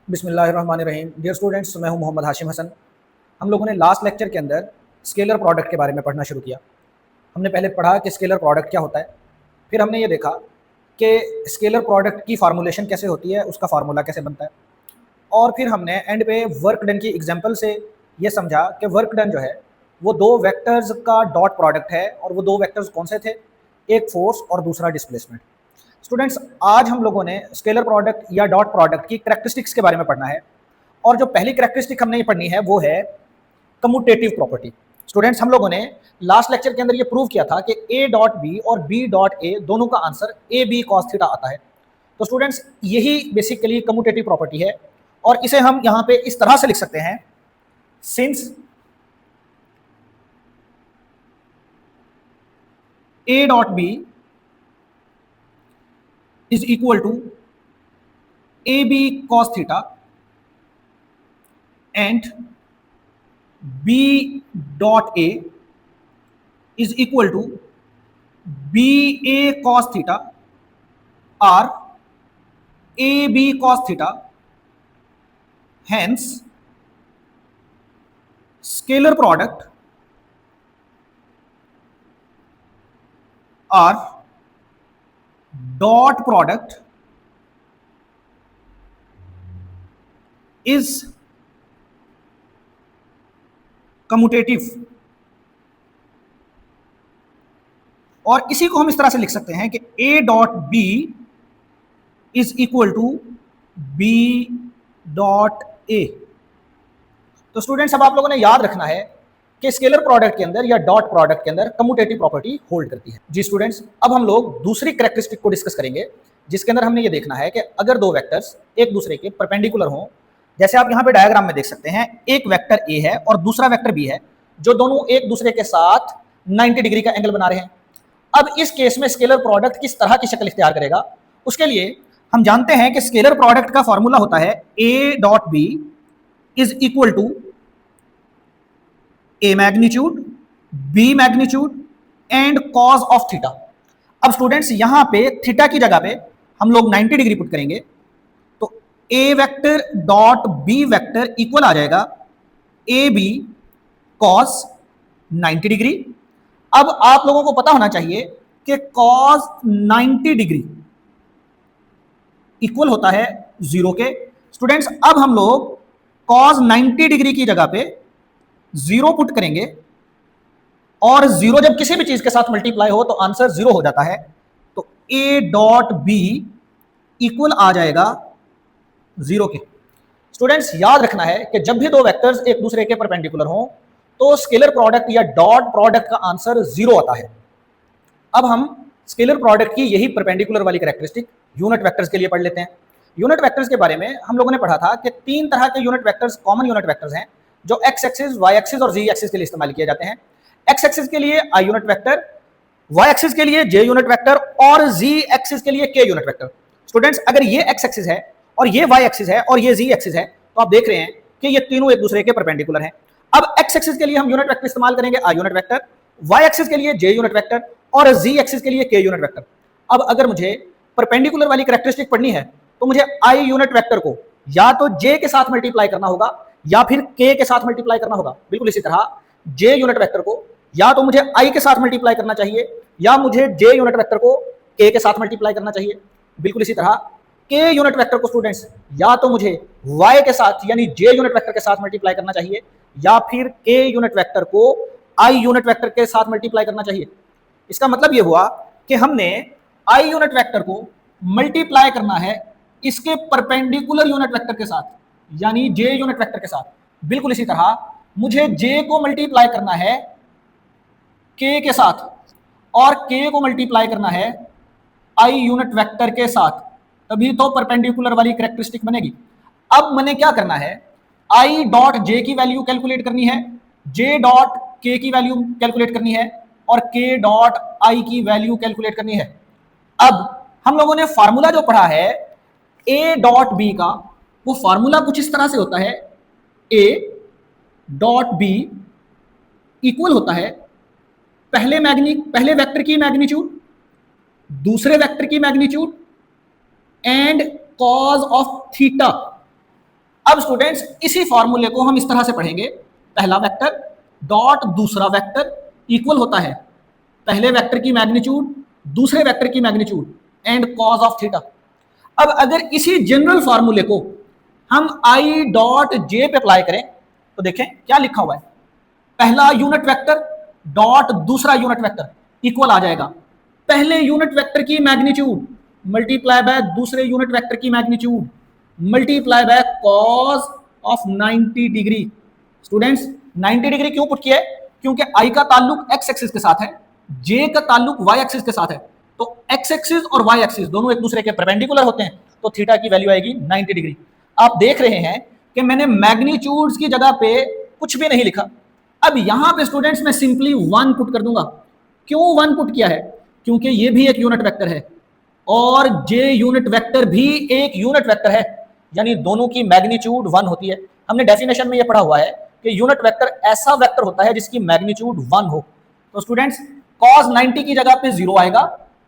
बिस्मिल्लाहिर्रहमानिर्रहीम। Dear students, मैं हूं मोहम्मद हाशिम हसन। हम लोगों ने लास्ट लेक्चर के अंदर स्केलर प्रोडक्ट के बारे में पढ़ना शुरू किया। हमने पहले पढ़ा कि स्केलर प्रोडक्ट क्या होता है, फिर हमने ये देखा कि स्केलर प्रोडक्ट की फार्मूलेशन कैसे होती है, उसका फार्मूला कैसे बनता है, और फिर हमने एंड पे वर्क डन की एग्जांपल से ये समझा कि वर्क डन जो है वो दो वेक्टर्स का डॉट प्रोडक्ट है, और वो दो वेक्टर्स कौन से थे, एक फोर्स और दूसरा डिस्प्लेसमेंट। स्टूडेंट्स, आज हम लोगों ने स्केलर प्रोडक्ट या डॉट प्रोडक्ट की करैक्टरिस्टिक्स के बारे में पढ़ना है, और जो पहली करैक्टरिस्टिक हमने ये पढ़नी है वो है कम्यूटेटिव प्रॉपर्टी। स्टूडेंट्स, हम लोगों ने लास्ट लेक्चर के अंदर ये प्रूव किया था कि ए डॉट बी और बी डॉट ए दोनों का answer A B cos theta आता है। तो स्टूडेंट्स, यही बेसिकली कम्यूटेटिव प्रॉपर्टी है, और इसे हम यहां पे इस तरह से लिख सकते हैं, since A dot B is equal to AB cos theta and B dot A is equal to BA cos theta or AB cos theta. Hence, scalar product or dot product is commutative। और इसी को हम इस तरह से लिख सकते हैं कि A dot B is equal to B dot A। तो स्टूडेंट्स, अब आप लोगों ने याद रखना है कि स्केलर प्रोडक्ट के अंदर या डॉट प्रोडक्ट के अंदर कम्यूटेटिव प्रॉपर्टी होल्ड करती है। जी स्टूडेंट्स, अब हम लोग दूसरी कैरेक्टरिस्टिक को डिस्कस करेंगे, जिसके अंदर हमने ये देखना है कि अगर दो वेक्टर्स एक दूसरे के परपेंडिकुलर हों, जैसे आप यहाँ पे डायग्राम में देख सकते हैं, एक वेक्टर ए है और दूसरा वेक्टर बी है, जो दोनों एक दूसरे के साथ 90 डिग्री का एंगल बना रहे हैं। अब इस केस में स्केलर प्रोडक्ट किस तरह की शक्ल इख्तियार करेगा, उसके लिए हम जानते हैं कि स्केलर प्रोडक्ट का फॉर्मूला होता है A dot B is equal to A magnitude B magnitude and cos of theta. अब स्टूडेंट्स, यहां पे थीटा की जगह पे हम लोग 90 डिग्री पुट करेंगे, तो a vector dot b vector equal आ जाएगा ए बी कॉस 90 डिग्री। अब आप लोगों को पता होना चाहिए कि कॉस 90 डिग्री इक्वल होता है 0 के। स्टूडेंट्स, अब हम लोग कॉस 90 डिग्री की जगह पे 0 पुट करेंगे, और 0 जब किसी भी चीज के साथ मल्टीप्लाई हो तो आंसर 0 हो जाता है। तो ए डॉट बी इक्वल आ जाएगा 0 के। स्टूडेंट्स, याद रखना है कि जब भी दो वेक्टर्स एक दूसरे के परपेंडिकुलर हों तो स्केलर प्रोडक्ट या डॉट प्रोडक्ट का आंसर 0 आता है। अब हम स्केलर प्रोडक्ट की यही परपेंडिकुलर वाली कैरेक्टरिस्टिक यूनिट वेक्टर्स के लिए पढ़ लेते हैं। यूनिट वेक्टर्स के बारे में हम लोगों ने पढ़ा था कि तीन तरह के unit vectors common unit vectors हैं, जो एक्स एक्सिस, वाई एक्सिस और जी एक्सिस के लिए इस्तेमाल किए जाते हैं। एक्स एक्सिस के लिए I unit vector, Y axis के लिए जे यूनिट वेक्टर और जी एक्सिस के लिए के यूनिट वेक्टर। स्टूडेंट्स, अगर ये एक्स एक्सिस है और ये वाई एक्सिस है और ये जी एक्सिस है, तो आप देख रहे हैं कि ये तीनों एक दूसरे के परपेंडिकुलर हैं। अब एक्स एक्सिस के लिए हम यूनिट वेक्टर इस्तेमाल करेंगे I unit vector, Y axis के लिए जे यूनिट वेक्टर और जी एक्सिस के लिए के यूनिट वेक्टर। अब अगर मुझे परपेंडिकुलर वाली कैरेक्टरिस्टिक पढ़नी है तो मुझे आई यूनिट वेक्टर को या तो जे के साथ मल्टीप्लाई करना होगा या फिर के साथ मल्टीप्लाई करना होगा। बिल्कुल इसी तरह जे यूनिट वेक्टर को या तो मुझे आई के साथ मल्टीप्लाई करना चाहिए या मुझे जे यूनिट वेक्टर को के साथ मल्टीप्लाई करना चाहिए। बिल्कुल इसी तरह के यूनिट वेक्टर को स्टूडेंट्स या तो मुझे वाई के साथ यानी जे यूनिट वेक्टर के साथ मल्टीप्लाई करना चाहिए या फिर के यूनिट वेक्टर को आई यूनिट वेक्टर के साथ मल्टीप्लाई करना चाहिए। इसका मतलब यह हुआ कि हमने आई यूनिट वेक्टर को मल्टीप्लाई करना है इसके परपेंडिकुलर यूनिट वेक्टर के साथ, यानी जे यूनिट वेक्टर के साथ। बिल्कुल इसी तरह मुझे जे को मल्टीप्लाई करना है के साथ और के को मल्टीप्लाई करना है आई यूनिट वेक्टर के साथ, तभी तो परपेंडिकुलर वाली कैरेक्टरिस्टिक बनेगी। अब मैंने क्या करना है, आई डॉट जे की वैल्यू कैलकुलेट करनी है, जे डॉट के की वैल्यू कैलकुलेट करनी है और के डॉट आई की वैल्यू कैलकुलेट करनी है। अब हम लोगों ने फार्मूला जो पढ़ा है ए डॉट बी का, वो फार्मूला कुछ इस तरह से होता है, ए डॉट बी इक्वल होता है पहले वेक्टर की मैग्नीट्यूड, दूसरे वेक्टर की magnitude and cos of theta. अब स्टूडेंट्स इसी फॉर्मूले को हम इस तरह से पढ़ेंगे, पहला वेक्टर डॉट दूसरा वेक्टर इक्वल होता है पहले वेक्टर की मैग्नीट्यूड दूसरे वेक्टर की magnitude and cos of theta. अब अगर इसी जनरल फॉर्मूले को हम आई डॉट जे पे अप्लाई करें तो देखें क्या लिखा हुआ है, पहला यूनिट वेक्टर डॉट दूसरा यूनिट वेक्टर इक्वल आ जाएगा पहले यूनिट वेक्टर की मैग्नीट्यूड मल्टीप्लाई बाय दूसरे यूनिट वेक्टर की magnitude multiply by cause of 90 degree. Students 90 degree क्यों पुट किया है? क्योंकि आई का ताल्लुक एक्स एक्सिस के साथ है, जे का ताल्लुक वाई एक्सिस के साथ है, तो एक्स एक्सिस और वाई एक्सिस दोनों एक दूसरे के परपेंडिकुलर होते हैं, तो थीटा की वैल्यू आएगी 90 डिग्री। आप देख रहे हैं कि मैंने मैग्नीट्यूड्स की जगह पे कुछ भी नहीं लिखा। अब यहां पे स्टूडेंट्स मैं सिंपली 1 पुट कर दूंगा। क्यों 1 पुट किया है? क्योंकि ये भी एक यूनिट वेक्टर है और जे यूनिट वेक्टर भी एक यूनिट वेक्टर है, यानी दोनों की मैग्नीट्यूड 1 होती है। हमने डेफिनेशन में ये पढ़ा हुआ है कि यूनिट वेक्टर ऐसा वेक्टर होता है जिसकी मैग्नीट्यूड 1 हो। तो स्टूडेंट्स cos 90 की जगह पे 0 आएगा,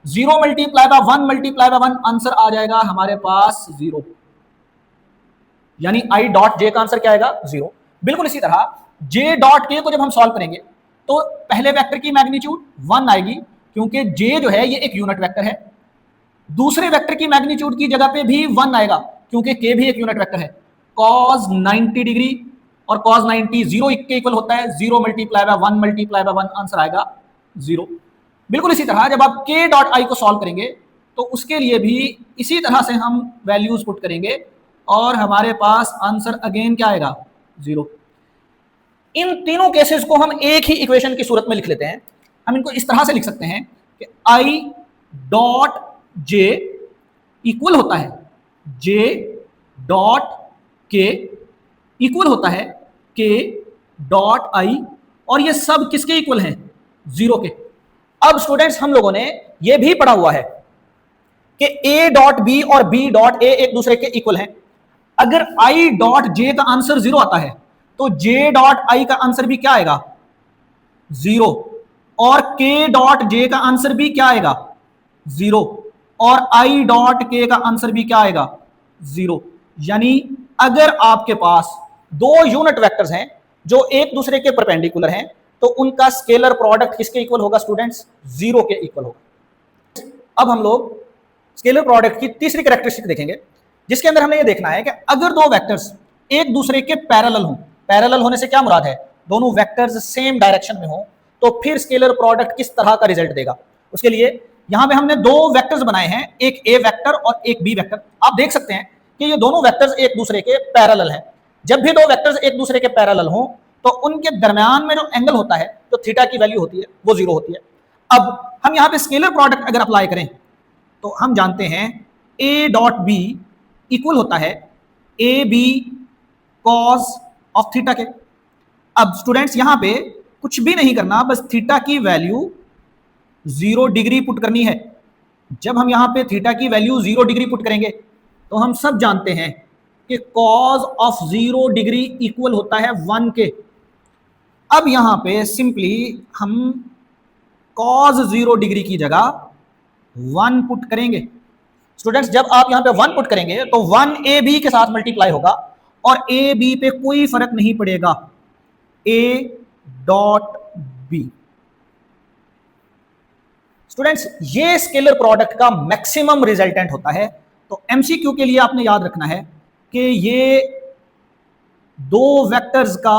0 multiply by 1 multiply by 1 answer आ जाएगा हमारे पास 0, यानी आई डॉट जे का आंसर क्या आएगा 0। बिल्कुल इसी तरह जे डॉट के को जब हम सॉल्व करेंगे तो पहले वेक्टर की मैग्नीट्यूड 1 आएगी क्योंकि जे जो है ये एक यूनिट वेक्टर है, दूसरे वेक्टर की मैग्नीट्यूड की जगह पे भी 1 आएगा क्योंकि के भी एक यूनिट वेक्टर है। cos 90 डिग्री और cos 90 0 के इक्वल होता है, 0 multiply by 1 multiply by 1 answer आएगा 0। बिल्कुल इसी तरह जब आप k डॉट आई को सॉल्व करेंगे तो उसके लिए भी इसी तरह से हम वैल्यूज पुट करेंगे और हमारे पास आंसर अगेन क्या आएगा 0। इन तीनों केसेस को हम एक ही इक्वेशन की सूरत में लिख लेते हैं। हम इनको इस तरह से लिख सकते हैं कि आई डॉट जे इक्वल होता है जे डॉट के इक्वल होता है के डॉट आई, और ये सब किसके इक्वल हैं 0 के। अब स्टूडेंट्स हम लोगों ने ये भी पढ़ा हुआ है कि a डॉट b और b डॉट a एक दूसरे के इक्वल हैं। अगर i डॉट j का आंसर 0 आता है तो j डॉट i का आंसर भी क्या आएगा 0, और k डॉट j का आंसर भी क्या आएगा 0, और i डॉट k का आंसर भी क्या आएगा 0। यानी अगर आपके पास दो यूनिट वेक्टर्स हैं जो एक दूसरे के परपेंडिकुलर हैं तो उनका स्केलर प्रोडक्ट किसके इक्वल होगा स्टूडेंट्स 0 के इक्वल होगा। अब हम लोग स्केलर प्रोडक्ट की तीसरी कैरेक्टरिस्टिक देखेंगे जिसके अंदर हमें यह देखना है कि अगर दो वेक्टर्स एक दूसरे के पैरेलल हों, पैरेलल होने से क्या मुराद है दोनों वेक्टर्स सेम डायरेक्शन में हों, तो फिर स्केलर प्रोडक्ट किस तरह का रिजल्ट देगा। उसके लिए यहां पे हमने दो वेक्टर्स बनाए हैं, एक ए वेक्टर और एक बी वेक्टर। आप देख सकते हैं कि ये दोनों वेक्टर्स एक दूसरे के पैरेलल हैं। जब भी दो वेक्टर्स एक दूसरे के पैरेलल हों तो उनके दरमियान में जो एंगल होता है जो थीटा की वैल्यू होती है वो 0 होती है। अब हम यहां पे स्केलर प्रोडक्ट अगर अप्लाई करें तो हम जानते हैं a डॉट बी इक्वल होता है A B cos of theta के। अब स्टूडेंट्स यहां पे कुछ भी नहीं करना, बस थीटा की वैल्यू 0 डिग्री पुट करनी है। जब हम यहां पे थीटा की वैल्यू 0 डिग्री पुट करेंगे तो हम सब जानते हैं कि कॉस ऑफ 0 डिग्री इक्वल होता है 1 के। अब यहां पे सिंपली हम कॉस 0 डिग्री की जगह 1 पुट करेंगे। स्टूडेंट्स जब आप यहां पे 1 पुट करेंगे तो 1 ए बी के साथ मल्टीप्लाई होगा और ए बी पे कोई फर्क नहीं पड़ेगा, ए डॉट बी। स्टूडेंट्स ये स्केलर प्रोडक्ट का मैक्सिमम रिजल्टेंट होता है। तो एमसीक्यू के लिए आपने याद रखना है कि ये दो वेक्टर्स का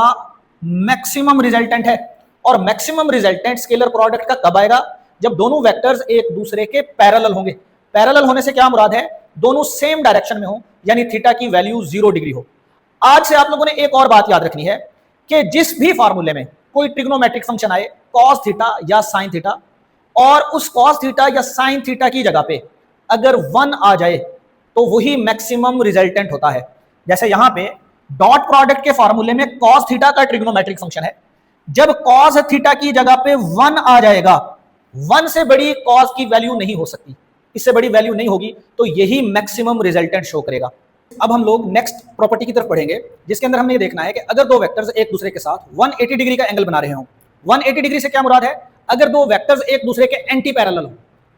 मैक्सिमम रिजल्टेंट है, और मैक्सिमम रिजल्टेंट स्केलर प्रोडक्ट का कब आएगा जब दोनों वेक्टर्स एक दूसरे के पैरेलल होंगे। पैरेलल होने से क्या मुराद है दोनों सेम डायरेक्शन में हो, यानी थीटा की वैल्यू 0 डिग्री हो। आज से आप लोगों ने एक और बात याद रखनी है कि जिस भी फार्मूले में कोई ट्रिग्नोमेट्रिक फंक्शन आए कॉस थीटा या साइन थीटा, और उस कॉस थीटा या साइन थीटा की जगह पे अगर 1 आ जाए तो वही मैक्सिमम रिजल्टेंट होता है। जैसे यहां पे डॉट प्रोडक्ट के फार्मूले में कॉस थीटा का ट्रिग्नोमेट्रिक फंक्शन है, जब कॉस थीटा की जगह पे 1 आ जाएगा, 1 से बड़ी कॉस की वैल्यू नहीं हो सकती, इससे बड़ी वैल्यू नहीं होगी, तो यही मैक्सिमम रिजल्टेंट शो करेगा। अब हम लोग नेक्स्ट प्रॉपर्टी की तरफ पढ़ेंगे जिसके अंदर हमें ये देखना है कि अगर दो वेक्टर्स एक दूसरे के साथ 180 डिग्री का एंगल बना रहे हों। 180 डिग्री से क्या मुराद है अगर दो वेक्टर्स एक दूसरे के एंटी पैरेलल हो,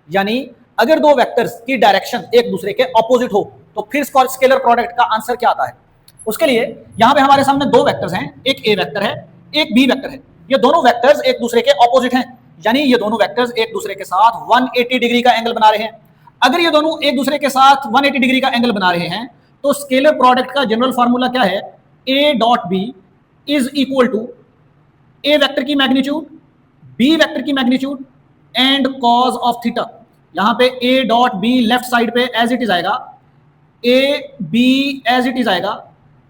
यानी अगर दो वेक्टर्स की डायरेक्शन एक दूसरे के ऑपोजिट हो, तो फिर स्केलर प्रोडक्ट का आंसर क्या आता है उसके लिए यहां पे हमारे सामने दो वेक्टर्स हैं, एक ए वेक्टर है, एक बी वेक्टर है। ये दोनों वेक्टर्स एक दूसरे के ऑपोजिट हैं, यानी ये दोनों वेक्टर्स एक दूसरे के साथ 180 डिग्री का एंगल बना रहे हैं। अगर ये दोनों एक दूसरे के साथ 180 डिग्री का एंगल बना रहे हैं तो स्केलर प्रोडक्ट का जनरल फार्मूला क्या है? A dot B is equal to A vector की मैग्नीट्यूड, बी वेक्टर की magnitude and cos of theta. यहां पे A dot B left side पे एज इट इज आएगा, A B as it is आएगा।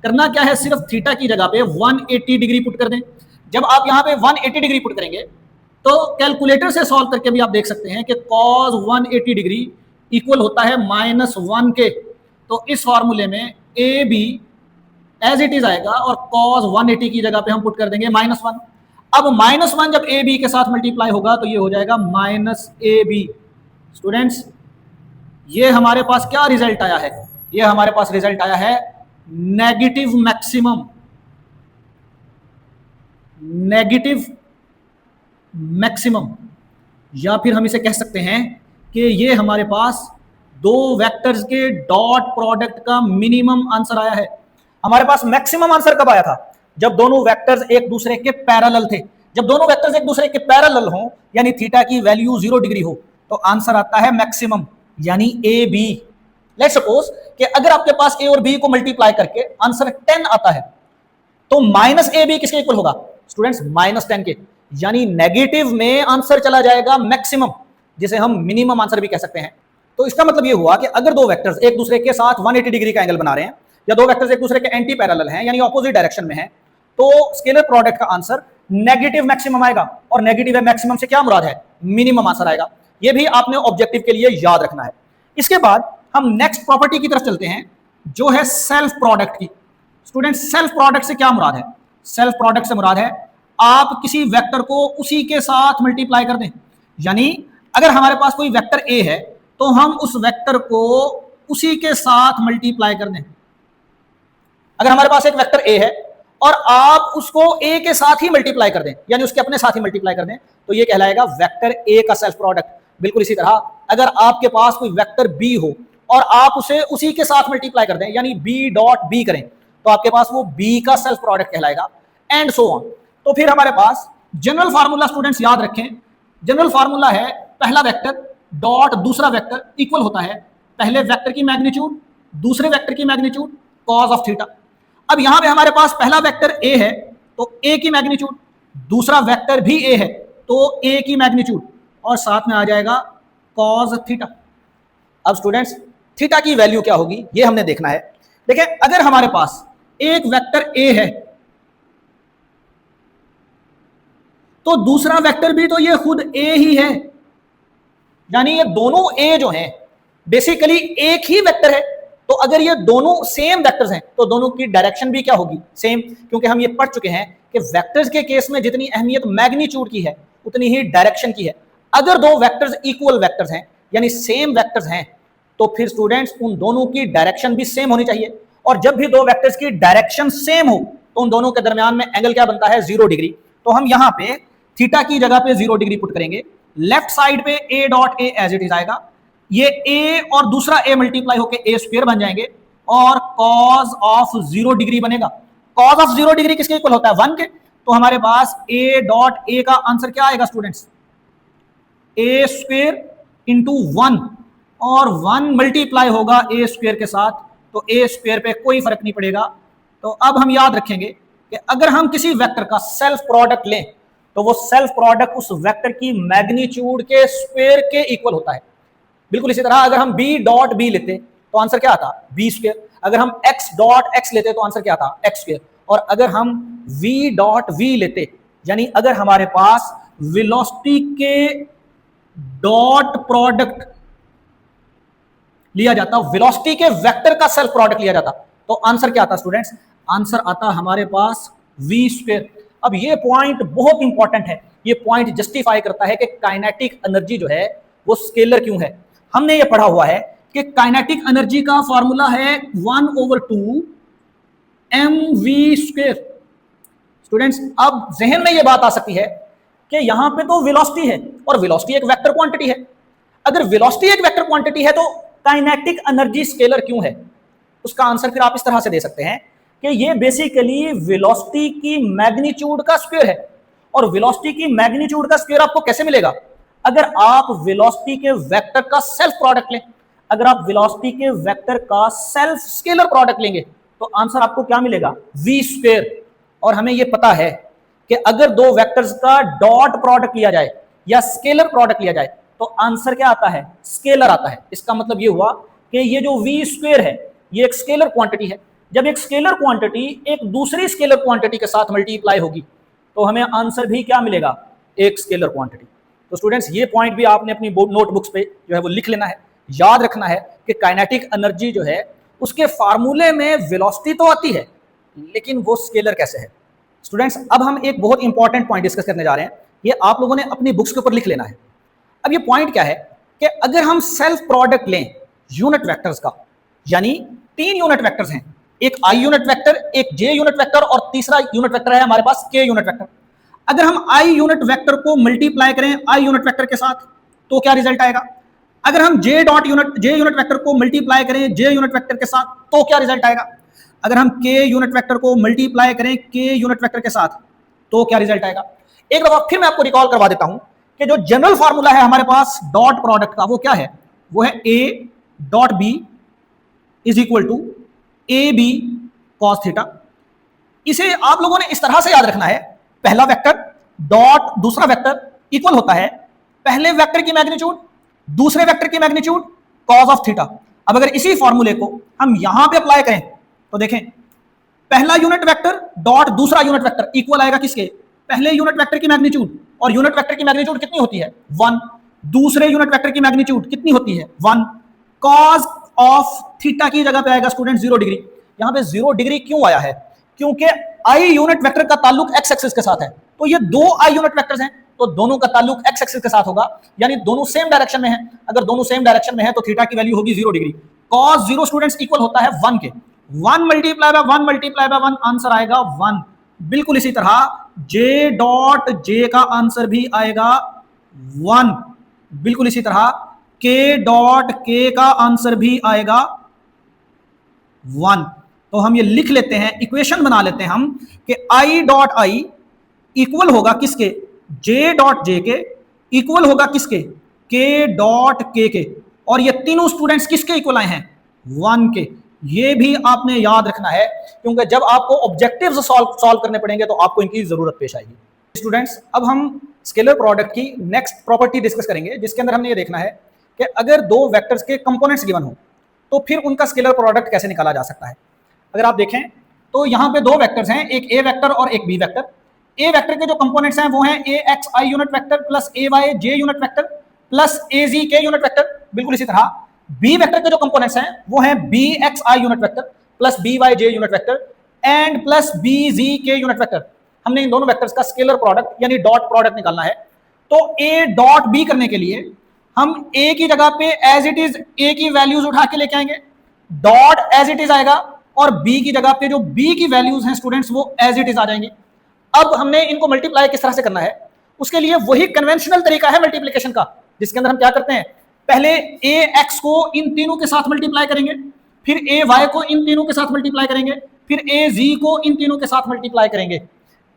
करना क्या है? सिर्फ थीटा की जगह पे 180 डिग्री पुट कर दें। जब आप यहां पे 180 डिग्री पुट करेंगे तो कैलकुलेटर से सॉल्व करके भी आप देख सकते हैं कि cos 180 डिग्री इक्वल होता है -1 के। तो इस फॉर्मूले में A B as it is आएगा और cos 180 की जगह पे हम पुट कर देंगे -1। अब -1 जब ए बी के साथ मल्टीप्लाई होगा तो ये हो जाएगा -ab। स्टूडेंट्स, ये हमारे पास क्या रिजल्ट आया है? ये हमारे पास रिजल्ट आया है नेगेटिव मैक्सिमम, नेगेटिव मैक्सिमम, या फिर हम इसे कह सकते हैं कि ये हमारे पास दो वेक्टर्स के डॉट प्रोडक्ट का मिनिमम आंसर आया है। हमारे पास मैक्सिमम आंसर कब आया था? जब दोनों वेक्टर्स एक दूसरे के पैरेलल थे। जब दोनों वेक्टर्स एक दूसरे के पैरेलल हो यानी थीटा की वैल्यू 0 डिग्री हो तो आंसर आता है मैक्सिमम, यानी ए बी। लेट्स सपोज कि अगर आपके पास ए और बी को मल्टीप्लाई करके आंसर 10 आता है तो -ab किसके इक्वल होगा? स्टूडेंट्स, -10 के, यानी नेगेटिव में आंसर चला जाएगा मैक्सिमम, जिसे हम मिनिमम आंसर भी कह सकते हैं। तो इसका मतलब ये हुआ कि अगर दो वेक्टर्स एक दूसरे के साथ 180 डिग्री का एंगल बना रहे हैं या दो वेक्टर्स एक दूसरे के एंटी पैरेलल हैं यानी ऑपोजिट डायरेक्शन में हैं, तो स्केलर प्रोडक्ट का आंसर नेगेटिव मैक्सिमम आएगा। और नेगेटिव मैक्सिमम से क्या मुराद है? मिनिमम आंसर आएगा। ये भी आपने ऑब्जेक्टिव के लिए याद रखना है। इसके बाद हम नेक्स्ट प्रॉपर्टी की तरफ चलते हैं जो है सेल्फ प्रोडक्ट की। स्टूडेंट, सेल्फ प्रोडक्ट से क्या मुराद है? सेल्फ प्रोडक्ट से मुराद है आप किसी वेक्टर को उसी के साथ मल्टीप्लाई कर दें। यानी अगर हमारे पास कोई वेक्टर ए है तो हम उस वेक्टर को उसी के साथ मल्टीप्लाई कर दें। अगर हमारे पास एक वेक्टर ए है और आप उसको ए के साथ ही मल्टीप्लाई कर दें, यानी उसके अपने साथ ही मल्टीप्लाई कर दें, तो ये कहलाएगा वेक्टर ए का सेल्फ प्रोडक्ट। बिल्कुल इसी तरह अगर आपके पास कोई वेक्टर बी हो और आप उसे उसी के साथ मल्टीप्लाई कर दें यानी बी डॉट बी करें तो आपके पास वो बी का सेल्फ प्रोडक्ट कहलाएगा, एंड सो ऑन। तो फिर हमारे पास जनरल फार्मूला, स्टूडेंट्स याद रखें, जनरल फार्मूला है पहला वेक्टर डॉट दूसरा वेक्टर इक्वल होता है पहले वेक्टर की मैग्नीट्यूड दूसरे वेक्टर की मैग्नीट्यूड कॉस ऑफ थीटा। अब यहां पे हमारे पास पहला वेक्टर ए है तो ए की मैग्नीट्यूड, दूसरा वेक्टर भी ए है तो ए की मैग्नीट्यूड, और साथ में आ जाएगा कॉस थीटा। अब स्टूडेंट्स, थीटा की वैल्यू क्या होगी ये हमने देखना है। देखिए, अगर हमारे पास एक वेक्टर ए है तो दूसरा वेक्टर भी तो ये खुद ए ही है, यानी ये दोनों ए जो हैं बेसिकली एक ही वेक्टर है। तो अगर ये दोनों सेम वेक्टर्स हैं तो दोनों की डायरेक्शन भी क्या होगी? सेम, क्योंकि हम ये पढ़ चुके हैं कि वेक्टर्स के केस में जितनी अहमियत मैग्नीट्यूड की है उतनी ही डायरेक्शन की है। अगर दो वेक्टर्स इक्वल वेक्टर्स हैं यानी सेम वेक्टर्स हैं तो फिर स्टूडेंट्स उन दोनों की डायरेक्शन भी सेम होनी चाहिए, और जब भी दो वेक्टर्स की डायरेक्शन सेम हो तो उन दोनों के दरमियान में एंगल क्या बनता है? 0 डिग्री। तो हम यहां पे थीटा की जगह पे 0 डिग्री पुट करेंगे, लेफ्ट साइड पे A dot A as it is आएगा, ये ए और दूसरा ए मल्टीप्लाई होकर ए स्क्वायर बन जाएंगे और कॉस ऑफ 0 डिग्री बनेगा। कॉस ऑफ 0 डिग्री किसके इक्वल होता है? 1 के। तो हमारे पास ए डॉट ए का आंसर क्या आएगा स्टूडेंट्स? ए स्क्वायर इंटू 1, और 1 मल्टीप्लाई होगा ए स्क्वायर के साथ, तो ए स्क्वायर पे कोई फर्क नहीं पड़ेगा। तो अब हम याद रखेंगे कि अगर हम किसी वेक्टर का सेल्फ प्रोडक्ट लें तो वो सेल्फ प्रोडक्ट उस वेक्टर की मैग्नीट्यूड के स्क्वायर के इक्वल होता है। बिल्कुल इसी तरह अगर हम बी डॉट बी लेते तो आंसर क्या आता? B square. अगर हम एक्स डॉट एक्स लेते तो आंसर क्या आता? X square. और अगर हम वी डॉट वी लेते, यानी अगर हमारे पास वेलोसिटी के डॉट प्रोडक्ट लिया जाता, वेलोसिटी के वेक्टर का सेल्फ प्रोडक्ट लिया जाता, तो आंसर क्या आता स्टूडेंट्स? आंसर आता हमारे पास वी स्क्वायर। अब ये पॉइंट बहुत इंपॉर्टेंट है, ये पॉइंट जस्टिफाई करता है कि काइनेटिक एनर्जी जो है वो स्केलर क्यों है। हमने ये पढ़ा हुआ है कि काइनेटिक एनर्जी का फॉर्मूला है 1/2 mv²। स्टूडेंट्स, अब जहन में ये बात आ सकती है कि यहां पे तो वेलोसिटी है और वेलोसिटी एक वेक्टर क्वांटिटी है। अगर वेलोसिटी एक वेक्टर क्वांटिटी है तो काइनेटिक एनर्जी स्केलर क्यों है? उसका आंसर फिर आप इस तरह से दे सकते हैं कि ये बेसिकली वेलोसिटी की मैग्नीट्यूड का स्क्वायर है। और वेलोसिटी की मैग्नीट्यूड का स्क्वायर आपको कैसे मिलेगा? अगर आप वेलोसिटी के वेक्टर का सेल्फ प्रोडक्ट लें, अगर आप वेलोसिटी के वेक्टर का सेल्फ स्केलर प्रोडक्ट लेंगे तो आंसर आपको क्या मिलेगा? v square. और हमें यह पता है कि अगर दो वेक्टर्स का डॉट प्रोडक्ट लिया जाए या स्केलर प्रोडक्ट लिया जाए तो आंसर क्या आता है? स्केलर आता है। इसका मतलब यह हुआ कि ये जो v स्क्वायर है ये एक स्केलर क्वांटिटी है। जब एक स्केलर क्वांटिटी एक दूसरी स्केलर क्वांटिटी के साथ मल्टीप्लाई होगी तो हमें आंसर भी क्या मिलेगा? एक स्केलर क्वांटिटी। तो स्टूडेंट्स ये पॉइंट भी आपने अपनी नोटबुक्स पे जो है वो लिख लेना है, याद रखना है कि काइनेटिक एनर्जी जो है उसके फार्मूले में वेलोसिटी तो आती है लेकिन वो स्केलर कैसे है। स्टूडेंट्स अब हम एक बहुत इंपॉर्टेंट पॉइंट डिस्कस करने जा रहे हैं, ये आप लोगों ने अपनी बुक्स के ऊपर लिख लेना है। अब ये पॉइंट क्या है कि अगर हम सेल्फ प्रोडक्ट लें यूनिट वेक्टर्स का, यानी 3 यूनिट वेक्टर्स हैं, एक i यूनिट वेक्टर, एक j यूनिट वेक्टर और तीसरा यूनिट वेक्टर है हमारे पास k यूनिट वेक्टर। अगर हम i यूनिट वेक्टर को मल्टीप्लाई करें i यूनिट वेक्टर के साथ तो क्या रिजल्ट आएगा? अगर हम j यूनिट वेक्टर को मल्टीप्लाई करें j यूनिट वेक्टर के साथ तो क्या रिजल्ट आएगा? अगर हम k यूनिट वेक्टर को मल्टीप्लाई करें k यूनिट वेक्टर के साथ तो क्या रिजल्ट आएगा? एक दफा फिर मैं आपको रिकॉल करवा देता हूं कि जो जनरल फार्मूला है हमारे पास डॉट प्रोडक्ट का वो क्या है? वो है a dot b is equal to ab cos theta. इसे आप लोगों ने इस तरह से याद रखना है, पहला वेक्टर डॉट दूसरा वेक्टर इक्वल होता है पहले वेक्टर की मैग्नीट्यूड दूसरे वेक्टर की मैग्नीट्यूड cos ऑफ थीटा। अब अगर इसी फॉर्मूले को हम यहां पे अप्लाई करें तो देखें पहला यूनिट वेक्टर डॉट दूसरा यूनिट वेक्टर इक्वल आएगा किसके? पहले यूनिट वेक्टर की मैग्नीट्यूड, और यूनिट वेक्टर की मैग्नीट्यूड कितनी होती है? 1। दूसरे यूनिट वेक्टर की मैग्नीट्यूड कितनी होती है? 1। cos ऑफ थीटा की जगह पे आएगा स्टूडेंट 0 डिग्री। यहां पे 0 डिग्री क्यों आया है? क्योंकि i यूनिट वेक्टर का ताल्लुक x एक्सिस के साथ है, तो ये दो i यूनिट वेक्टर्स हैं तो दोनों का ताल्लुक x एक्सिस के साथ होगा, यानी दोनों सेम डायरेक्शन में हैं। अगर दोनों सेम डायरेक्शन में है तो थीटा की वैल्यू होगी 0 डिग्री। cos 0 स्टूडेंट्स इक्वल होता है 1 के। 1 मल्टीप्लाई बाय 1 आंसर आएगा 1। बिल्कुल इसी तरह j डॉट j का आंसर भी आएगा 1। बिल्कुल इसी तरह k डॉट k का आंसर भी आएगा 1। तो हम ये लिख लेते हैं, इक्वेशन बना लेते हैं हम कि i डॉट i इक्वल होगा किसके? j डॉट j के इक्वल होगा किसके? k डॉट k के। और ये तीनों स्टूडेंट्स किसके इक्वल आए हैं? 1 के। ये भी आपने याद रखना है क्योंकि जब आपको ऑब्जेक्टिव्स सॉल्व करने पड़ेंगे तो आपको इनकी जरूरत पेश आएगी। स्टूडेंट्स अब हम स्केलर प्रोडक्ट की नेक्स्ट प्रॉपर्टी डिस्कस करेंगे, जिसके अंदर हमने ये देखना है कि अगर दो वेक्टर्स के कंपोनेंट्स गिवन हो तो फिर उनका स्केलर प्रोडक्ट कैसे निकाला जा सकता है। अगर आप देखें तो यहाँ पे दो वेक्टर्स हैं, एक a वेक्टर और एक b वेक्टर। a वेक्टर के जो कंपोनेंट्स हैं वो हैं ax i unit vector plus ay j unit vector plus az k unit vector. बिल्कुल इसी तरह b वेक्टर के जो कंपोनेंट्स हैं वो हैं bx i unit vector plus by j unit vector and plus bz k unit vector. हमने इन दोनों वेक्टर्स का स्केलर प्रोडक्ट यानी डॉट प्रोडक्ट निकालना है। तो a डॉट b करने के लिए हम a की जगह पे एज इट इज a की वैल्यूज उठा के लेके आएंगे, डॉट एज इट इज आएगा, और b की जगह पे जो b की वैल्यूज हैं स्टूडेंट्स वो एज इट इज आ जाएंगी। अब हमने इनको मल्टीप्लाई किस तरह से करना है, उसके लिए वही कन्वेंशनल तरीका है मल्टीप्लिकेशन का, जिसके अंदर हम क्या करते हैं, पहले ax को इन तीनों के साथ मल्टीप्लाई करेंगे, फिर ay को इन तीनों के साथ मल्टीप्लाई करेंगे, फिर az को इन तीनों के साथ मल्टीप्लाई करेंगे।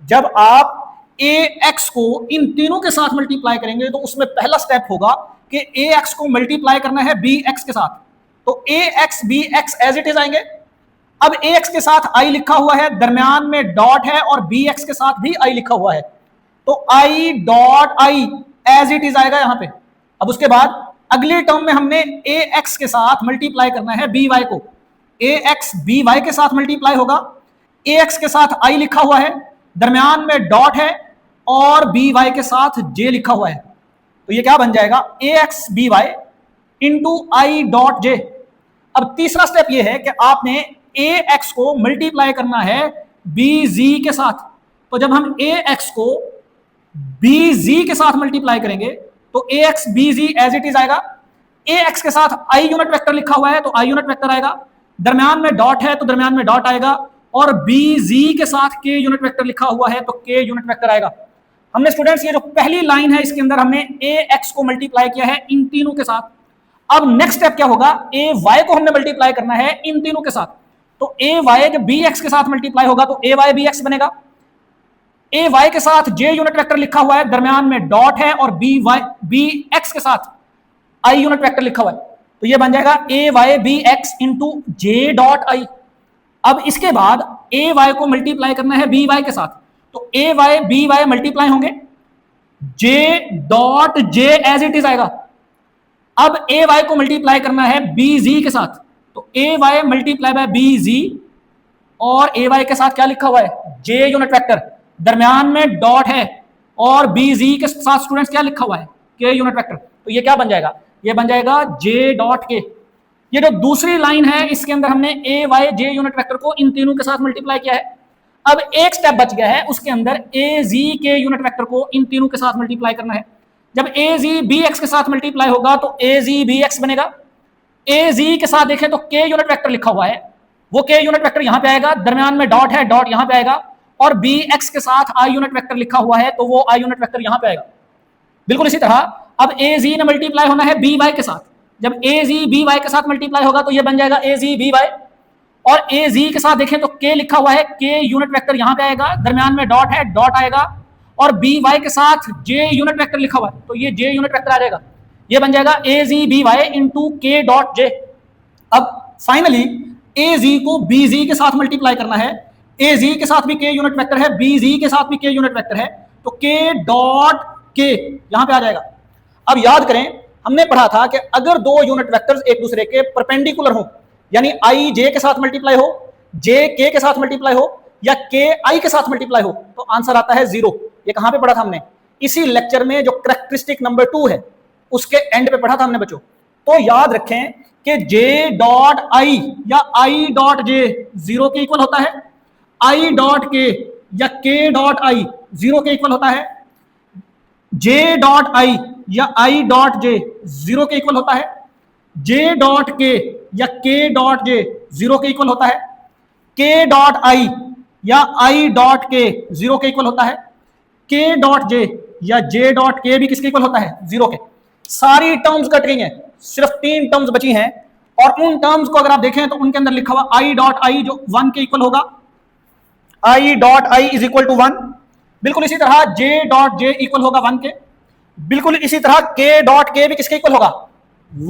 जब आप ax को इन तीनों के साथ मल्टीप्लाई करेंगे तो उसमें पहला स्टेप होगा कि ax को मल्टीप्लाई करना है bx के साथ, तो ax bx as it is आएंगे। अब ax के साथ i लिखा हुआ है, दरमियान में डॉट है, और bx के साथ भी i लिखा हुआ है, तो i dot i as it is आएगा यहां पे। अब उसके बाद अगले टर्म में हमने ax के साथ मल्टीप्लाई करना है by को, ax by के साथ मल्टीप्लाई होगा, ax के साथ i लिखा हुआ है, दरमियान में डॉट है, और by के साथ j लिखा हुआ है, तो ये क्या बन जाएगा ax by into i dot j। अब तीसरा स्टेप ये है कि आपने ax को मल्टीप्लाई करना है bz के साथ, तो जब हम ax को bz के साथ मल्टीप्लाई करेंगे तो ax bz as it is आएगा। ax के साथ i यूनिट वेक्टर लिखा हुआ है तो i यूनिट वेक्टर आएगा, दरमियान में डॉट है तो दरमियान में डॉट आएगा, और bz के साथ k यूनिट वेक्टर लिखा हुआ है तो k यूनिट वेक्टर आएगा। हमने स्टूडेंट्स ये जो पहली लाइन है इसके अंदर हमने ax को मल्टीप्लाई किया है इन तीनों के साथ। अब नेक्स्ट स्टेप क्या होगा, ay को हमने मल्टीप्लाई करना है इन तीनों के साथ, तो ए वाई जब बी एक्स के साथ मल्टीप्लाई होगा तो ए वाई बी एक्स बनेगा। ए वाई के साथ जे यूनिट वेक्टर लिखा हुआ है, दरमियान में डॉट है, और बी वाई बी एक्स के साथ आई यूनिट वेक्टर लिखा हुआ है, तो ये बन जाएगा a Y b x into j dot i. अब इसके बाद ए वाई को मल्टीप्लाई करना है बी वाई के साथ, तो A Y B Y multiply होंगे, J dot J as it is आएगा। अब ए वाई को मल्टीप्लाई करना है बी जी के साथ, तो A Y multiply by B z, और ए वाई के साथ क्या लिखा हुआ है, जे यूनिट वेक्टर, दरमियान में डॉट है, और बी जी के साथ स्टूडेंट्स क्या लिखा हुआ है, के यूनिट वेक्टर। तो ये क्या बन जाएगा, ये बन जाएगा जे डॉट के। ये जो दूसरी लाइन है इसके अंदर हमने ए वाई जे यूनिट वेक्टर को इन तीनों के साथ मल्टीप्लाई किया है। अब एक स्टेप बच गया है, उसके अंदर ए जी के यूनिट वेक्टर को इन तीनों के साथ मल्टीप्लाई करना है। जब ए जी बी एक्स के साथ मल्टीप्लाई होगा तो ए जी बी एक्स बनेगा। ए जी के साथ देखें तो के यूनिट वेक्टर लिखा हुआ है, वो के यूनिट वेक्टर यहां पे आएगा, दरमियान में डॉट है, डॉट यहां पे आएगा, और बी एक्स के साथ आई यूनिट वेक्टर लिखा हुआ है, तो वो आई यूनिट वेक्टर यहां पे आएगा। बिल्कुल इसी तरह अब ए जी ने मल्टीप्लाई होना है बी वाई के साथ, जब ए जी बी वाई के साथ मल्टीप्लाई होगा तो ये बन जाएगा ए जी बी वाई, और ए जी के साथ देखें तो के लिखा हुआ है, के यूनिट वेक्टर यहां पे आएगा, दरमियान में डॉट है, डॉट आएगा, और बी वाई के साथ जे यूनिट वेक्टर लिखा हुआ है, तो ये जे यूनिट वेक्टर आ जाएगा, ये बन जाएगा ए जी बी वाई इंटू के डॉट जे। अब फाइनली ए जी को बी जी के साथ मल्टीप्लाई करना है, ए जी के साथ भी के यूनिट वेक्टर है, बी जी के साथ भी के यूनिट वेक्टर है, तो के डॉट के यहां पे आ जाएगा। अब याद करें, हमने पढ़ा था कि अगर दो यूनिट वेक्टर्स एक दूसरे के परपेंडिकुलर हो, यानी आई जे के साथ मल्टीप्लाई हो, जे के साथ मल्टीप्लाई हो, या के आई के साथ मल्टीप्लाई हो, तो आंसर आता है 0। ये कहां पे पढ़ा था हमने, इसी लेक्चर में जो कैरेक्टरिस्टिक नंबर 2 है उसके एंड पे पढ़ा था हमने बच्चों। तो याद रखें कि जे डॉट आई या आई डॉट जे 0 के इक्वल होता है, आई डॉट के या के डॉट आई 0 के इक्वल होता है, जे डॉट आई या आई डॉट जे 0 के इक्वल होता है, जे डॉट के या के डॉट जे 0 के इक्वल होता है, के डॉट आई या आई डॉट के 0 के इक्वल होता है, के डॉट जे या जे डॉट के भी किसके इक्वल होता है, 0 के। सारी टर्म्स कट गई हैं, सिर्फ 3 टर्म्स बची हैं, और उन टर्म्स को अगर आप देखें तो उनके अंदर लिखा हुआ आई डॉट आई जो 1 के इक्वल होगा, I dot I is equal to 1। बिल्कुल इसी तरह जे डॉट जे इक्वल होगा 1 के, बिल्कुल इसी तरह के डॉट के भी किसके इक्वल होगा,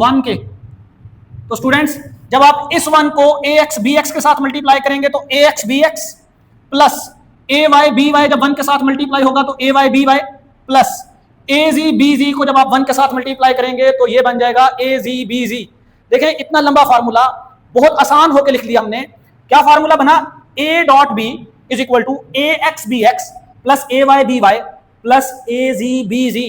1 के। तो स्टूडेंट्स जब आप इस 1 को ए एक्स बी एक्स के साथ मल्टीप्लाई करेंगे तो ए एक्स बी एक्स प्लस ए वाई बी वाई जब 1 के साथ मल्टीप्लाई होगा तो A Y B Y plus A G B जी को जब आप 1 के साथ मल्टीप्लाई करेंगे तो ये बन जाएगा ए जी बी जी। देखें इतना लंबा फार्मूला बहुत आसान होकर लिख लिया हमने। क्या फार्मूला बना, A dot B is equal to A x B x plus A Y B Y plus A G B Z.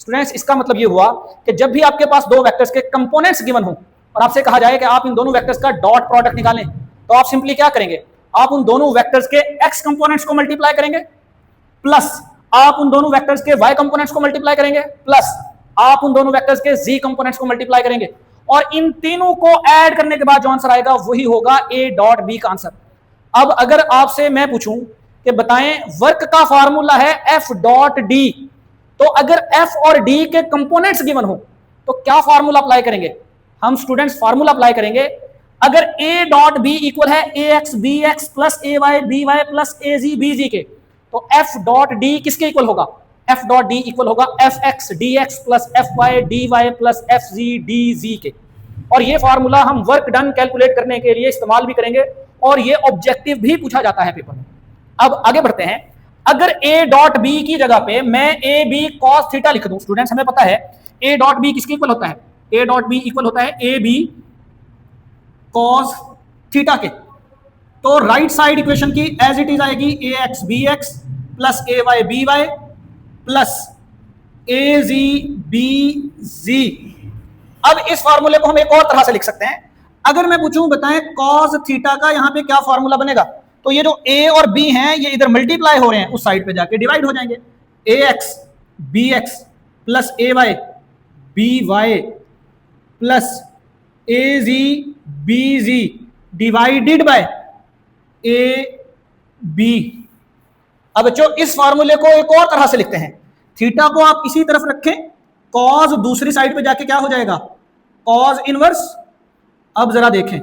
Students इसका मतलब ये हुआ कि जब भी आपके पास दो वेक्टर्स के कंपोनेंट्स गिवन हो और आपसे कहा जाए कि आप इन दोनों वेक्टर्स का डॉट प्रोडक्ट निकालें, तो आप सिंपली क्या करेंगे, आप उन दोनों वेक्टर्स के एक्स कंपोनेंट्स को मल्टीप्लाई करेंगे, प्लस आप उन दोनों वेक्टर्स के वाई कंपोनेंट्स को मल्टीप्लाई करेंगे, प्लस आप उन दोनों वेक्टर्स के जी कंपोनेंट्स को मल्टीप्लाई करेंगे, और इन तीनों को ऐड करने के बाद जो आंसर आएगा वही होगा ए डॉट बी का आंसर। अब अगर आपसे मैं पूछूं कि बताएं वर्क का फार्मूला है एफ डॉट डी, तो अगर एफ और डी के कंपोनेंट्स गिवन हो तो क्या फार्मूला अप्लाई करेंगे हम स्टूडेंट्स, फार्मूला अप्लाई करेंगे अगर ए डॉट बी इक्वल है A x B x plus A Y B Y plus A G B Z के, तो एफ डॉट डी किसके इक्वल होगा, एफ डॉट डी इक्वल होगा F X D X plus F Y D Y plus F Z D Z के। और ये formula हम work done calculate करने के लिए इस्तेमाल भी करेंगे और ये ऑब्जेक्टिव भी पूछा जाता है पेपर में। अब आगे बढ़ते हैं, अगर ए डॉट बी की जगह पे मैं ए बी कॉस थीटा लिख दूं, स्टूडेंट्स हमें पता है ए डॉट बी किसके इक्वल होता है, ए डॉट बी इक्वल होता है ए बी कॉस थीटा के। तो राइट साइड इक्वेशन की एज इट इज आएगी ए एक्स बी एक्स प्लस ए वाई बी वाई प्लस ए जी बी जी। अब इस फार्मूले को हम एक और तरह से लिख सकते हैं, अगर मैं पूछूं बताएं कॉस थीटा का यहां पे क्या फार्मूला बनेगा, तो ये जो ए और बी हैं ये इधर मल्टीप्लाई हो रहे हैं, उस साइड पे जाके डिवाइड हो जाएंगे, a x B x plus A Y B Y plus A G B z divided by a b. अब बच्चों इस फार्मूले को एक और तरह से लिखते हैं, थीटा को आप इसी तरफ रखें, कॉस दूसरी साइड पे जाके क्या हो जाएगा, कॉस इनवर्स। अब जरा देखें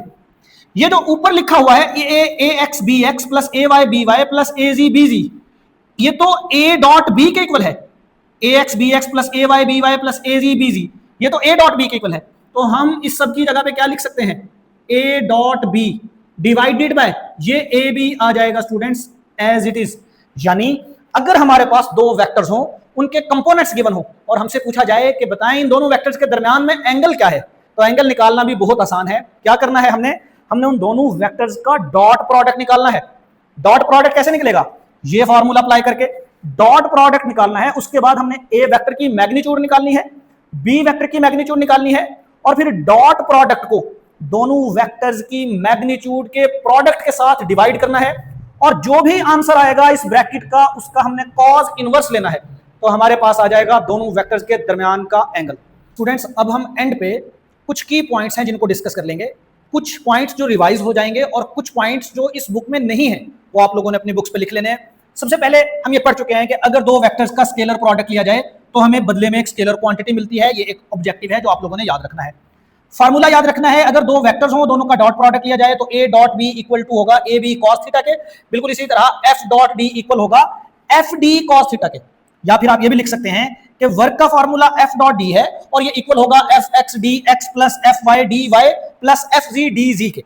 ये जो ऊपर लिखा हुआ है A x B x plus A Y B Y plus A G B जी, ये तो ए डॉट बी के इक्वल है। A x B x plus A Y B Y plus A G B जी, ये तो ए डॉट बी के equal है। तो हम इस सब की जगह पे क्या लिख सकते हैं, A dot B divided by ये ए बी आ जाएगा स्टूडेंट्स एज इट इज। यानी अगर हमारे पास दो वेक्टर्स हो, उनके कंपोनेंट्स गिवन हो और हमसे पूछा जाए कि बताएं इन दोनों वेक्टर्स के दरमियान में एंगल क्या है, तो एंगल निकालना भी बहुत आसान है। क्या करना है, हमने उन दोनों वेक्टर्स का डॉट प्रोडक्ट निकालना है। डॉट प्रोडक्ट कैसे निकलेगा, ये फॉर्मूला अप्लाई करके डॉट प्रोडक्ट निकालना है। उसके बाद हमने ए वेक्टर की मैग्नीट्यूड निकालनी है, बी वेक्टर की मैग्नीट्यूड निकालनी है, और फिर डॉट प्रोडक्ट को दोनों वेक्टर्स की मैग्नीट्यूड के प्रोडक्ट के साथ डिवाइड करना है, और जो भी आंसर आएगा इस ब्रैकेट का उसका हमने कॉज इनवर्स लेना है, तो हमारे पास आ जाएगा दोनों वेक्टर्स के दरमियान का एंगल। स्टूडेंट्स अब हम एंड पे कुछ की पॉइंट्स हैं जिनको डिस्कस कर लेंगे, कुछ पॉइंट्स जो रिवाइज हो जाएंगे और कुछ पॉइंट्स जो इस बुक में नहीं है वो आप लोगों ने अपनी बुक्स पे लिख लेने हैं। सबसे पहले हम ये पढ़ चुके हैं कि अगर दो वेक्टर्स का स्केलर प्रोडक्ट लिया जाए तो हमें बदले में एक स्केलर क्वांटिटी मिलती है। ये एक ऑब्जेक्टिव है जो आप लोगों ने याद रखना है। फार्मूला याद रखना है, अगर दो वेक्टर्स हो दोनों का डॉट प्रोडक्ट लिया जाए तो A dot B equal to होगा ए बी कॉस थीटा के, बिल्कुल इसी तरह एफ डॉट डी इक्वल होगा एफ डी कॉस थीटा के। या फिर आप ये भी लिख सकते हैं कि वर्क का फार्मूला एफ डॉट डी है और ये इक्वल होगा F X D X plus F Y D Y plus F Z D Z के।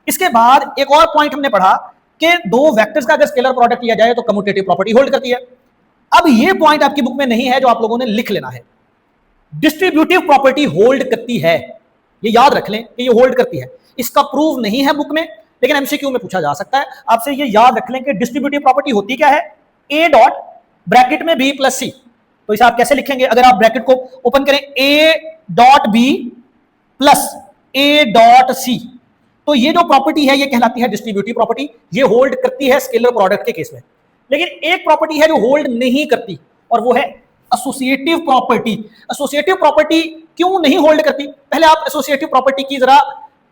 इसके बाद एक और पॉइंट हमने पढ़ा कि दो वेक्टर्स का अगर स्केलर प्रोडक्ट लिया जाए तो कम्यूटेटिव प्रॉपर्टी होल्ड करती है। अब ये पॉइंट आपकी बुक में नहीं है जो आप लोगों ने लिख लेना है, डिस्ट्रीब्यूटिव प्रॉपर्टी होल्ड करती है, ये याद रख लें कि ये होल्ड करती है। इसका प्रूव नहीं है बुक में, लेकिन एमसीक्यू में पूछा जा सकता है आपसे। ये याद रख लें कि डिस्ट्रीब्यूटिव प्रॉपर्टी होती क्या है, ए डॉट ब्रैकेट में बी प्लस सी। तो इसे आप कैसे लिखेंगे, अगर आप ब्रैकेट को ओपन करें A dot B plus A dot C, तो ये जो प्रॉपर्टी है ये कहलाती है डिस्ट्रीब्यूटिव प्रॉपर्टी, ये होल्ड करती है स्केलर प्रोडक्ट के केस में। लेकिन एक प्रॉपर्टी है जो होल्ड नहीं करती और वो है एसोसिएटिव प्रॉपर्टी। एसोसिएटिव प्रॉपर्टी क्यों नहीं होल्ड करती, पहले आप एसोसिएटिव प्रॉपर्टी की जरा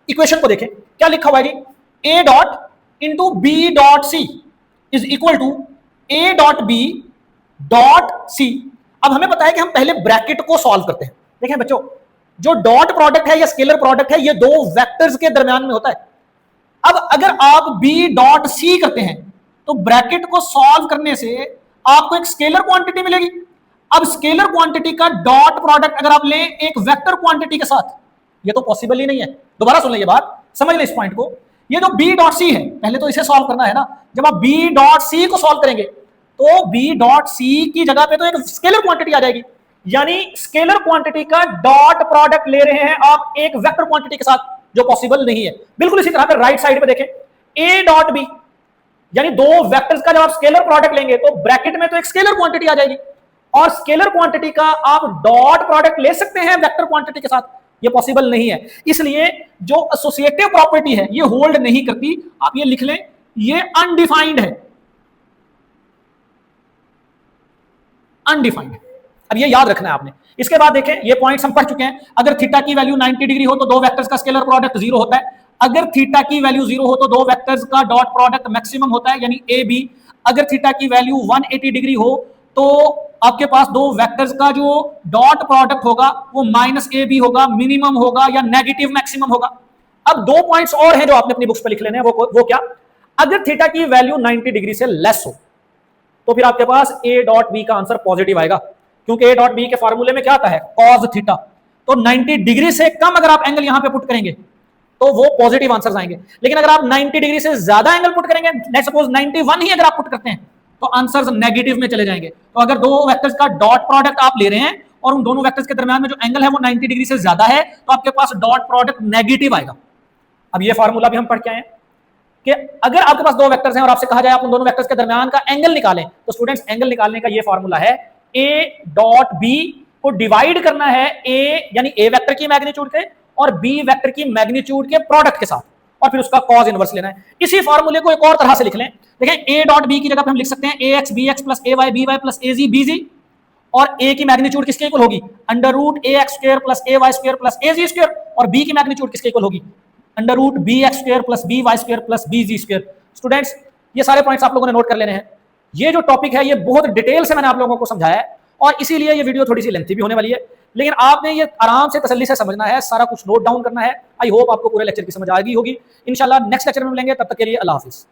इक्वेशन को देखें। क्या लिखा हुआ है जी, a dot into b dot c is equal to a dot b dot c. अब हमें पता है कि हम पहले ब्रैकेट को सॉल्व करते हैं। देखें बच्चों, जो डॉट प्रोडक्ट है या स्केलर प्रोडक्ट है ये दो वेक्टर्स के दरमियान में होता है। अब अगर आप बी डॉट सी करते हैं तो ब्रैकेट को सॉल्व करने से आपको एक स्केलर क्वांटिटी मिलेगी। अब स्केलर क्वांटिटी का डॉट प्रोडक्ट अगर आप लें एक वेक्टर क्वांटिटी के साथ, ये तो पॉसिबल ही नहीं है। दोबारा सुन लें ये बात, समझ लें इस पॉइंट को। ये जो बी डॉट सी है, पहले तो इसे सॉल्व करना है ना। जब आप बी डॉट सी को सॉल्व करेंगे तो बी डॉट सी की जगह पे तो एक स्केलर क्वांटिटी आ जाएगी, यानी स्केलर क्वांटिटी का डॉट प्रोडक्ट ले रहे हैं आप एक वेक्टर क्वांटिटी के साथ, जो पॉसिबल नहीं है। बिल्कुल इसी तरह पे राइट साइड पे देखें, ए डॉट बी, यानी दो वेक्टर्स का जब आप स्केलर प्रोडक्ट लेंगे तो ब्रैकेट में तो एक स्केलर क्वांटिटी आ जाएगी, और स्केलर क्वांटिटी का आप डॉट प्रोडक्ट ले सकते हैं वेक्टर क्वांटिटी के साथ, ये पॉसिबल नहीं है। इसलिए जो एसोसिएटिव प्रॉपर्टी है ये होल्ड नहीं करती। आप ये लिख लें, ये अनडिफाइंड है, अनडिफाइंड। अब ये याद रखना है आपने। इसके बाद देखें, ये पॉइंट्स हम पढ़ चुके हैं। अगर थीटा की वैल्यू 90 डिग्री हो तो दो वेक्टर्स का स्केलर प्रोडक्ट 0 होता है। अगर थीटा की वैल्यू 0 हो तो दो वेक्टर्स का डॉट प्रोडक्ट मैक्सिमम होता है, यानी ए बी। अगर थीटा की वैल्यू 180 डिग्री हो तो आपके पास दो वेक्टर्स का जो डॉट प्रोडक्ट होगा वो माइनस ए बी होगा, मिनिमम होगा या नेगेटिव मैक्सिमम होगा। अब दो पॉइंट्स और हैं जो आपने अपनी बुक्स पे लिख लेने हैं। वो क्या, अगर थीटा की वैल्यू 90 डिग्री से लेस हो तो फिर आपके पास ए डॉट बी का आंसर पॉजिटिव आएगा, क्योंकि ए डॉट बी के फार्मूले में क्या आता है, कॉस थीटा। तो 90 डिग्री से कम अगर आप एंगल यहां पे पुट करेंगे तो वो पॉजिटिव आंसर्स आएंगे। लेकिन अगर आप 90 डिग्री से ज्यादा एंगल पुट करेंगे, लेट्स सपोज 91 ही अगर आप पुट करते हैं, तो आंसर्स नेगेटिव में चले जाएंगे। तो अगर दो वेक्टर्स का डॉट प्रोडक्ट आप ले रहे हैं और उन दोनों वेक्टर्स के दरमियान में जो एंगल है वो 90 डिग्री से ज्यादा है, तो आपके पास डॉट प्रोडक्ट नेगेटिव आएगा। अब ये फार्मूला भी हम पढ़ के आए कि अगर आपके पास दो वेक्टर्स हैं और आपसे कहा जाए आप उन दोनों वेक्टर्स के दरमियान का एंगल निकालें, तो स्टूडेंट्स एंगल निकालने का ये फार्मूला है, ए डॉट बी को डिवाइड करना है ए यानी ए वेक्टर की मैग्नीट्यूड के और बी वेक्टर की मैग्नीट्यूड के प्रोडक्ट के साथ, और फिर उसका कॉज इनवर्स लेना है। इसी फार्मूले को एक और तरह से लिख लें। देखें, ए डॉट बी की जगह पे हम लिख सकते हैं a x B x plus A Y B Y plus A G B z, और ए की मैग्नीट्यूड किसके इक्वल होगी, under root a x square plus A y square plus A z square, और बी की magnitude किसके equal होगी, under root b x square plus b y square plus b z square. Students ये सारे points आप लोगों ने note कर लेने हैं। ये जो टॉपिक है ये बहुत डिटेल से मैंने आप लोगों को समझाया है और इसीलिए ये वीडियो थोड़ी सी लेंथी भी होने वाली है, लेकिन आपने ये आराम से तसल्ली से समझना है, सारा कुछ नोट डाउन करना है। आई होप आपको पूरे लेक्चर की समझ आ गई होगी। इंशाल्लाह नेक्स्ट लेक्चर में मिलेंगे, तब तक के लिए अल्लाह हाफिज।